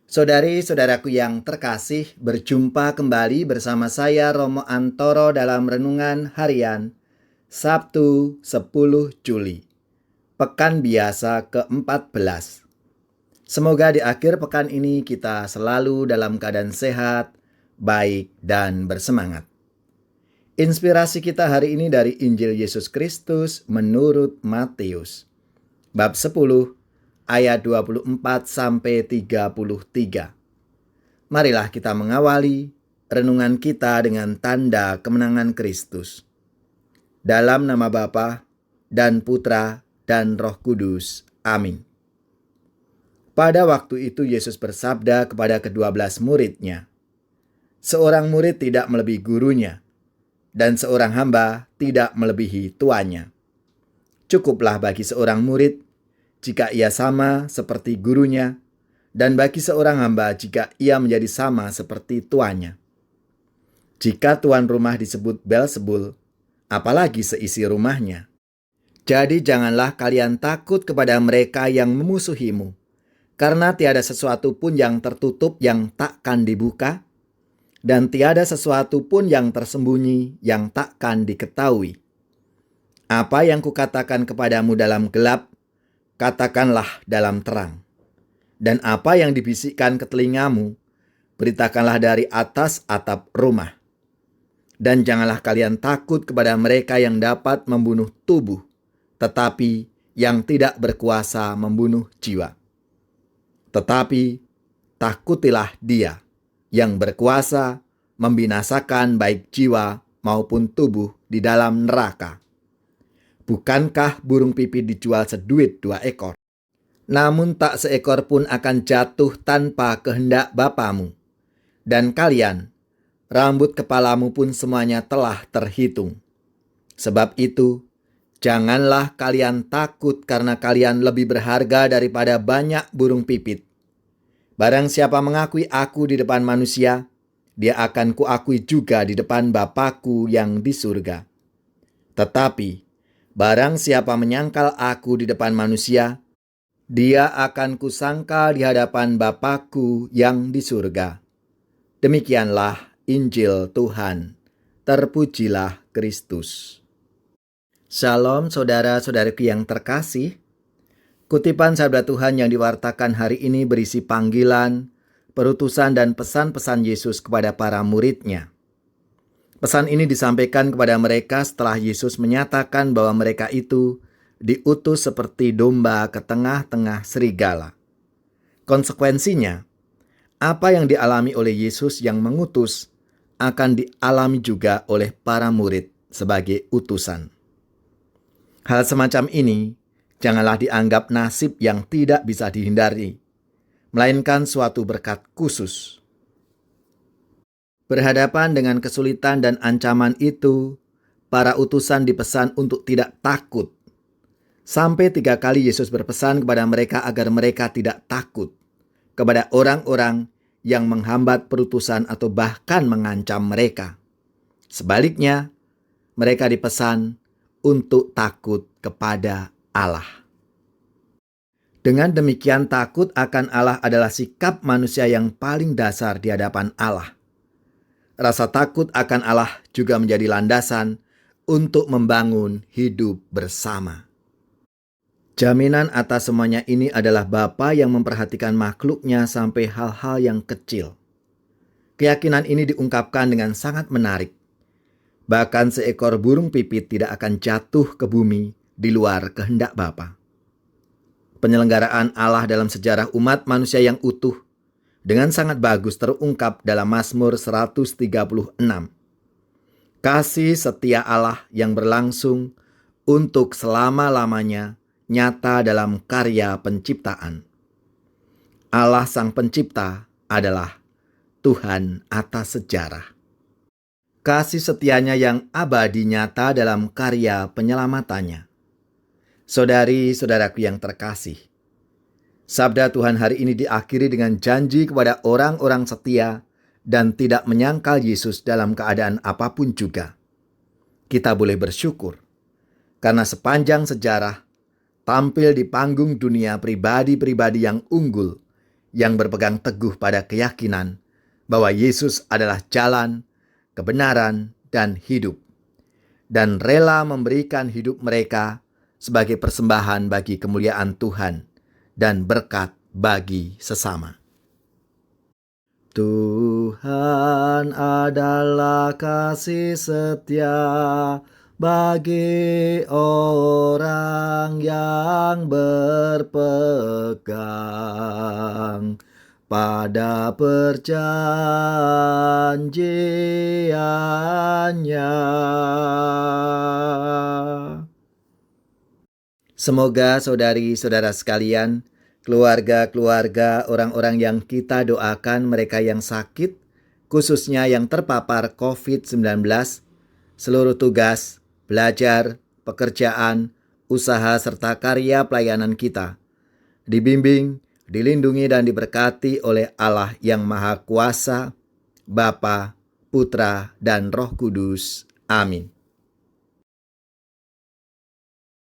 Saudari-saudaraku yang terkasih, berjumpa kembali bersama saya Romo Antoro dalam Renungan Harian Sabtu 10 Juli, Pekan Biasa ke-14. Semoga di akhir pekan ini kita selalu dalam keadaan sehat, baik, dan bersemangat. Inspirasi kita hari ini dari Injil Yesus Kristus menurut Matius, bab 10, ayat 24-33. Marilah kita mengawali renungan kita dengan tanda kemenangan Kristus. Dalam nama Bapa dan Putra dan Roh Kudus. Amin. Pada waktu itu Yesus bersabda kepada ke-12 muridnya, "Seorang murid tidak melebihi gurunya, dan seorang hamba tidak melebihi tuannya. Cukuplah bagi seorang murid jika ia sama seperti gurunya, dan bagi seorang hamba jika ia menjadi sama seperti tuannya. Jika tuan rumah disebut Beelzebul, apalagi seisi rumahnya. Jadi janganlah kalian takut kepada mereka yang memusuhimu, karena tiada sesuatu pun yang tertutup yang takkan dibuka, dan tiada sesuatu pun yang tersembunyi yang takkan diketahui. Apa yang kukatakan kepadamu dalam gelap, katakanlah dalam terang. Dan apa yang dibisikkan ke telingamu, beritakanlah dari atas atap rumah. Dan janganlah kalian takut kepada mereka yang dapat membunuh tubuh, tetapi yang tidak berkuasa membunuh jiwa. Tetapi takutilah Dia yang berkuasa membinasakan baik jiwa maupun tubuh di dalam neraka. Bukankah burung pipit dijual seduit 2 ekor? Namun tak seekor pun akan jatuh tanpa kehendak Bapamu. Dan kalian, rambut kepalamu pun semuanya telah terhitung. Sebab itu, janganlah kalian takut karena kalian lebih berharga daripada banyak burung pipit. Barang siapa mengakui aku di depan manusia, dia akan kuakui juga di depan Bapa-Ku yang di surga. Tetapi, barang siapa menyangkal aku di depan manusia, dia akan kusangkal di hadapan Bapa-Ku yang di surga." Demikianlah Injil Tuhan. Terpujilah Kristus. Shalom saudara-saudariku yang terkasih. Kutipan sabda Tuhan yang diwartakan hari ini berisi panggilan, perutusan dan pesan-pesan Yesus kepada para murid-Nya. Pesan ini disampaikan kepada mereka setelah Yesus menyatakan bahwa mereka itu diutus seperti domba ke tengah-tengah serigala. Konsekuensinya, apa yang dialami oleh Yesus yang mengutus akan dialami juga oleh para murid sebagai utusan. Hal semacam ini janganlah dianggap nasib yang tidak bisa dihindari, melainkan suatu berkat khusus. Berhadapan dengan kesulitan dan ancaman itu, para utusan dipesan untuk tidak takut. Sampai 3 kali Yesus berpesan kepada mereka agar mereka tidak takut kepada orang-orang yang menghambat perutusan atau bahkan mengancam mereka. Sebaliknya, mereka dipesan untuk takut kepada Allah. Dengan demikian, takut akan Allah adalah sikap manusia yang paling dasar di hadapan Allah. Rasa takut akan Allah juga menjadi landasan untuk membangun hidup bersama. Jaminan atas semuanya ini adalah Bapa yang memperhatikan makhluknya sampai hal-hal yang kecil. Keyakinan ini diungkapkan dengan sangat menarik. Bahkan seekor burung pipit tidak akan jatuh ke bumi di luar kehendak Bapa. Penyelenggaraan Allah dalam sejarah umat manusia yang utuh dengan sangat bagus terungkap dalam Mazmur 136. Kasih setia Allah yang berlangsung untuk selama-lamanya nyata dalam karya penciptaan. Allah Sang Pencipta adalah Tuhan atas sejarah. Kasih setianya yang abadi nyata dalam karya penyelamatannya. Saudari-saudaraku yang terkasih, sabda Tuhan hari ini diakhiri dengan janji kepada orang-orang setia dan tidak menyangkal Yesus dalam keadaan apapun juga. Kita boleh bersyukur karena sepanjang sejarah tampil di panggung dunia pribadi-pribadi yang unggul yang berpegang teguh pada keyakinan bahwa Yesus adalah jalan, kebenaran, dan hidup, dan rela memberikan hidup mereka sebagai persembahan bagi kemuliaan Tuhan dan berkat bagi sesama. Tuhan adalah kasih setia bagi orang yang berpegang pada perjanjiannya. Semoga saudari-saudara sekalian, keluarga-keluarga orang-orang yang kita doakan, mereka yang sakit, khususnya yang terpapar COVID-19, seluruh tugas, belajar, pekerjaan, usaha, serta karya pelayanan kita dibimbing, dilindungi, dan diberkati oleh Allah yang Maha Kuasa, Bapa, Putra, dan Roh Kudus. Amin.